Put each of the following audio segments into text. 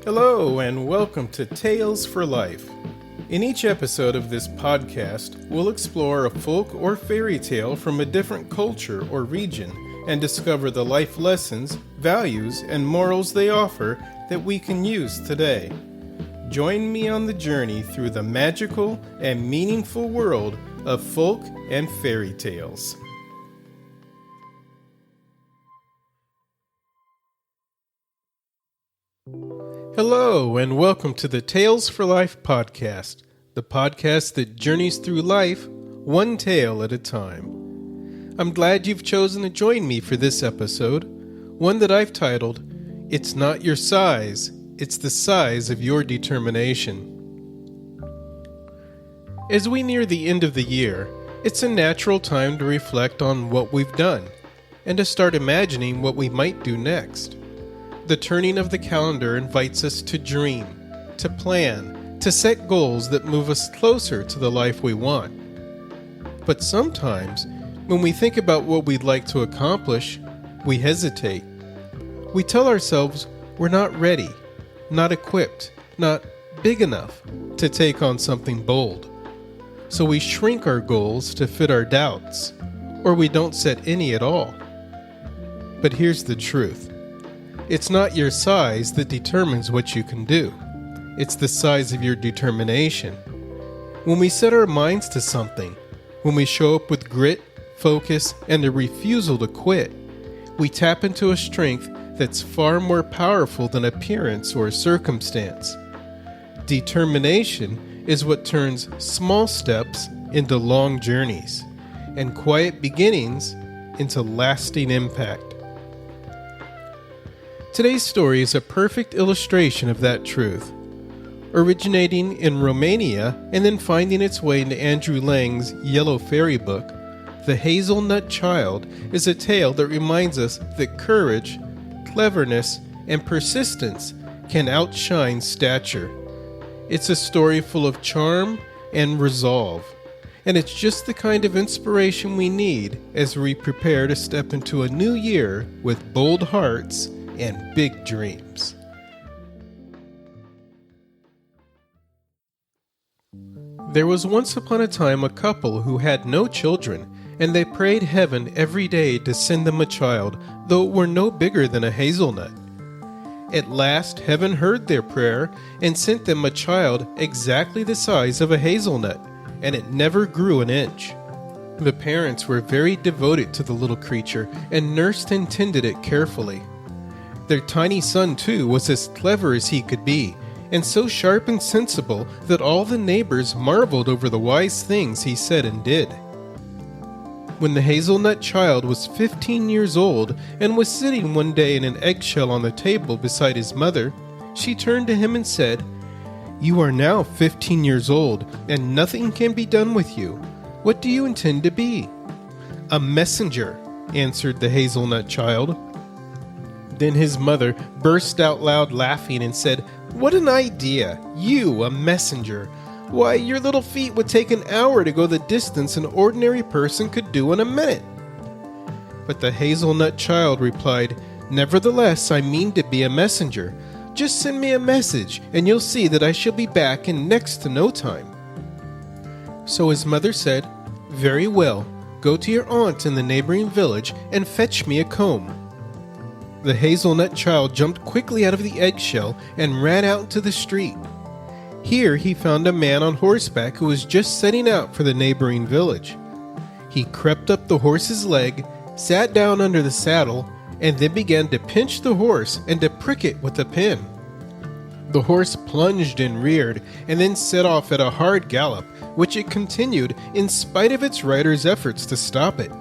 Hello, and welcome to Tales for Life. In each episode of this podcast, we'll explore a folk or fairy tale from a different culture or region and discover the life lessons, values, and morals they offer that we can use today. Join me on the journey through the magical and meaningful world of folk and fairy tales. Hello, and welcome to the Tales for Life podcast, the podcast that journeys through life one tale at a time. I'm glad you've chosen to join me for this episode, one that I've titled, It's Not Your Size, It's the Size of Your Determination. As we near the end of the year, it's a natural time to reflect on what we've done, and to start imagining what we might do next. The turning of the calendar invites us to dream, to plan, to set goals that move us closer to the life we want. But sometimes, when we think about what we'd like to accomplish, we hesitate. We tell ourselves we're not ready, not equipped, not big enough to take on something bold. So we shrink our goals to fit our doubts, or we don't set any at all. But here's the truth. It's not your size that determines what you can do. It's the size of your determination. When we set our minds to something, when we show up with grit, focus, and a refusal to quit, we tap into a strength that's far more powerful than appearance or circumstance. Determination is what turns small steps into long journeys, and quiet beginnings into lasting impact. Today's story is a perfect illustration of that truth. Originating in Romania and then finding its way into Andrew Lang's Yellow Fairy book, The Hazel-Nut Child is a tale that reminds us that courage, cleverness, and persistence can outshine stature. It's a story full of charm and resolve, and it's just the kind of inspiration we need as we prepare to step into a new year with bold hearts and big dreams. There was once upon a time a couple who had no children, and they prayed heaven every day to send them a child, though it were no bigger than a hazelnut. At last, heaven heard their prayer and sent them a child exactly the size of a hazelnut, and it never grew an inch. The parents were very devoted to the little creature and nursed and tended it carefully. Their tiny son, too, was as clever as he could be, and so sharp and sensible that all the neighbors marveled over the wise things he said and did. When the hazelnut child was 15 years old and was sitting one day in an eggshell on the table beside his mother, she turned to him and said, "You are now 15 years old, and nothing can be done with you. What do you intend to be?" "A messenger," answered the hazelnut child. Then his mother burst out loud laughing and said, "What an idea! You, a messenger! Why, your little feet would take an hour to go the distance an ordinary person could do in a minute." But the hazelnut child replied, "Nevertheless, I mean to be a messenger. Just send me a message, and you'll see that I shall be back in next to no time." So his mother said, "Very well, go to your aunt in the neighboring village and fetch me a comb." The hazelnut child jumped quickly out of the eggshell and ran out into the street. Here he found a man on horseback who was just setting out for the neighboring village. He crept up the horse's leg, sat down under the saddle, and then began to pinch the horse and to prick it with a pin. The horse plunged and reared, and then set off at a hard gallop, which it continued in spite of its rider's efforts to stop it.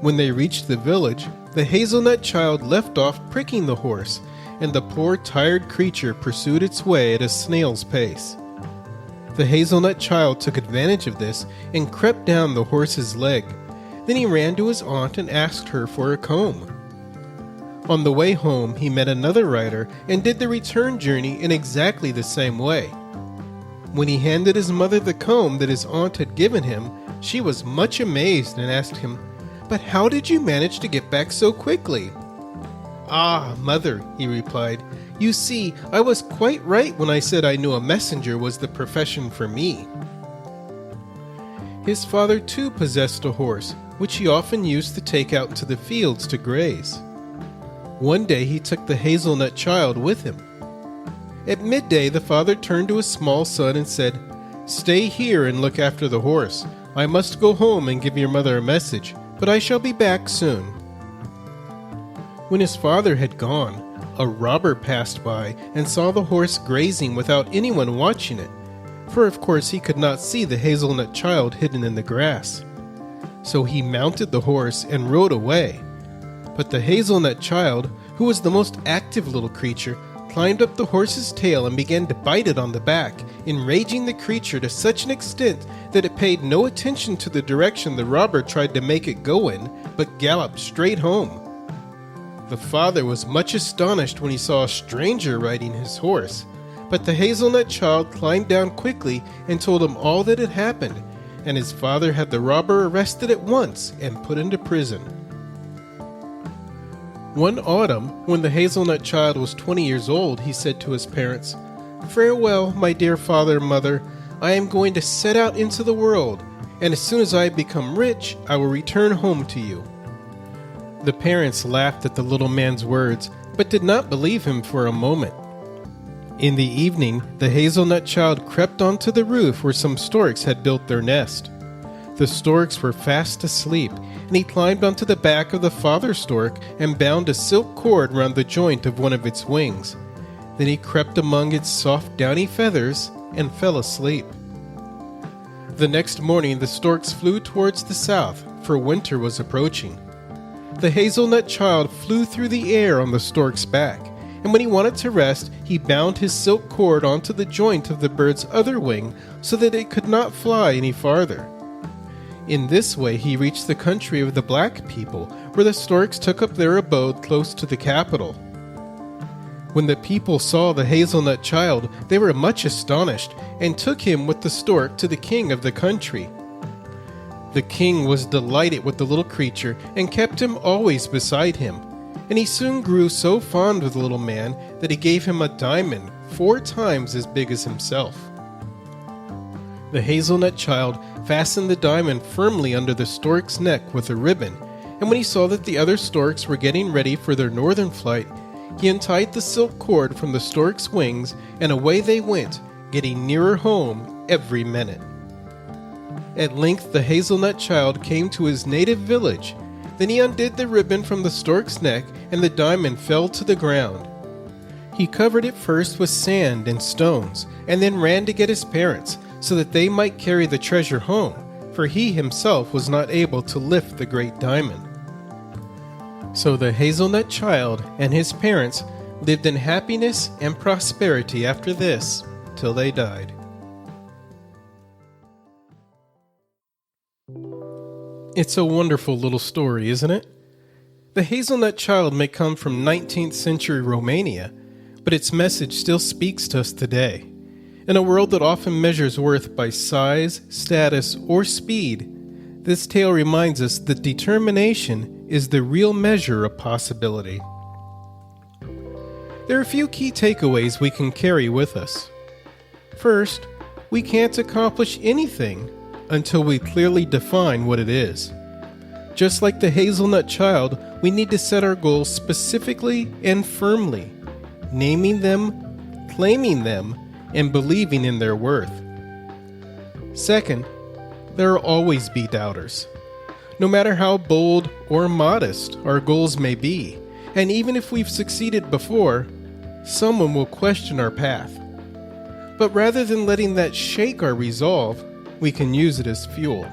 When they reached the village, the hazelnut child left off pricking the horse, and the poor tired creature pursued its way at a snail's pace. The hazelnut child took advantage of this and crept down the horse's leg. Then he ran to his aunt and asked her for a comb. On the way home, he met another rider and did the return journey in exactly the same way. When he handed his mother the comb that his aunt had given him, she was much amazed and asked him, "But how did you manage to get back so quickly?" "Ah, mother," he replied, "you see, I was quite right when I said I knew a messenger was the profession for me." His father too possessed a horse, which he often used to take out into the fields to graze. One day he took the Hazel-Nut Child with him. At midday the father turned to his small son and said, "Stay here and look after the horse. I must go home and give your mother a message, but I shall be back soon." When his father had gone, a robber passed by and saw the horse grazing without anyone watching it, for of course he could not see the Hazel-Nut Child hidden in the grass. So he mounted the horse and rode away. But the Hazel-Nut Child, who was the most active little creature, climbed up the horse's tail and began to bite it on the back, enraging the creature to such an extent that it paid no attention to the direction the robber tried to make it go in, but galloped straight home. The father was much astonished when he saw a stranger riding his horse, but the Hazel-Nut Child climbed down quickly and told him all that had happened, and his father had the robber arrested at once and put into prison. One autumn, when the Hazel-Nut Child was 20 years old, he said to his parents, "Farewell, my dear father and mother. I am going to set out into the world, and as soon as I become rich, I will return home to you." The parents laughed at the little man's words, but did not believe him for a moment. In the evening, the Hazel-Nut Child crept onto the roof where some storks had built their nest. The storks were fast asleep, and he climbed onto the back of the father stork and bound a silk cord round the joint of one of its wings. Then he crept among its soft downy feathers and fell asleep. The next morning the storks flew towards the south, for winter was approaching. The Hazel-Nut Child flew through the air on the stork's back, and when he wanted to rest, he bound his silk cord onto the joint of the bird's other wing so that it could not fly any farther. In this way he reached the country of the black people, where the storks took up their abode close to the capital. When the people saw the Hazel-Nut Child, they were much astonished, and took him with the stork to the king of the country. The king was delighted with the little creature, and kept him always beside him, and he soon grew so fond of the little man that he gave him a diamond 4 times as big as himself. The Hazel-Nut Child fastened the diamond firmly under the stork's neck with a ribbon, and when he saw that the other storks were getting ready for their northern flight, he untied the silk cord from the stork's wings, and away they went, getting nearer home every minute. At length the Hazel-Nut Child came to his native village. Then he undid the ribbon from the stork's neck, and the diamond fell to the ground. He covered it first with sand and stones, and then ran to get his parents, so that they might carry the treasure home, for he himself was not able to lift the great diamond. So the Hazel-Nut Child and his parents lived in happiness and prosperity after this, till they died. It's a wonderful little story, isn't it? The Hazel-Nut Child may come from 19th century Romania, but its message still speaks to us today. In a world that often measures worth by size, status, or speed, this tale reminds us that determination is the real measure of possibility. There are a few key takeaways we can carry with us. First, we can't accomplish anything until we clearly define what it is. Just like the Hazel-Nut Child, we need to set our goals specifically and firmly, naming them, claiming them, and believing in their worth. Second, there will always be doubters. No matter how bold or modest our goals may be, and even if we've succeeded before, someone will question our path. But rather than letting that shake our resolve, we can use it as fuel.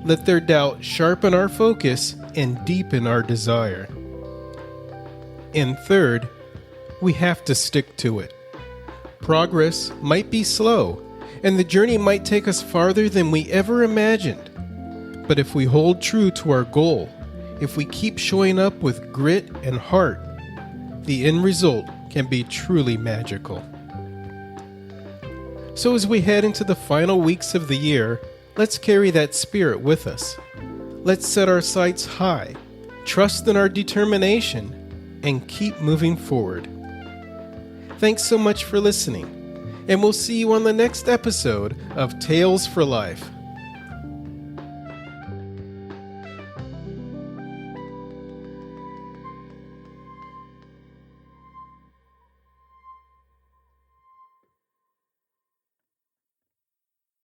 Let their doubt sharpen our focus and deepen our desire. And third, we have to stick to it. Progress might be slow, and the journey might take us farther than we ever imagined. But if we hold true to our goal, if we keep showing up with grit and heart, the end result can be truly magical. So as we head into the final weeks of the year, let's carry that spirit with us. Let's set our sights high, trust in our determination, and keep moving forward. Thanks so much for listening, and we'll see you on the next episode of Tales for Life.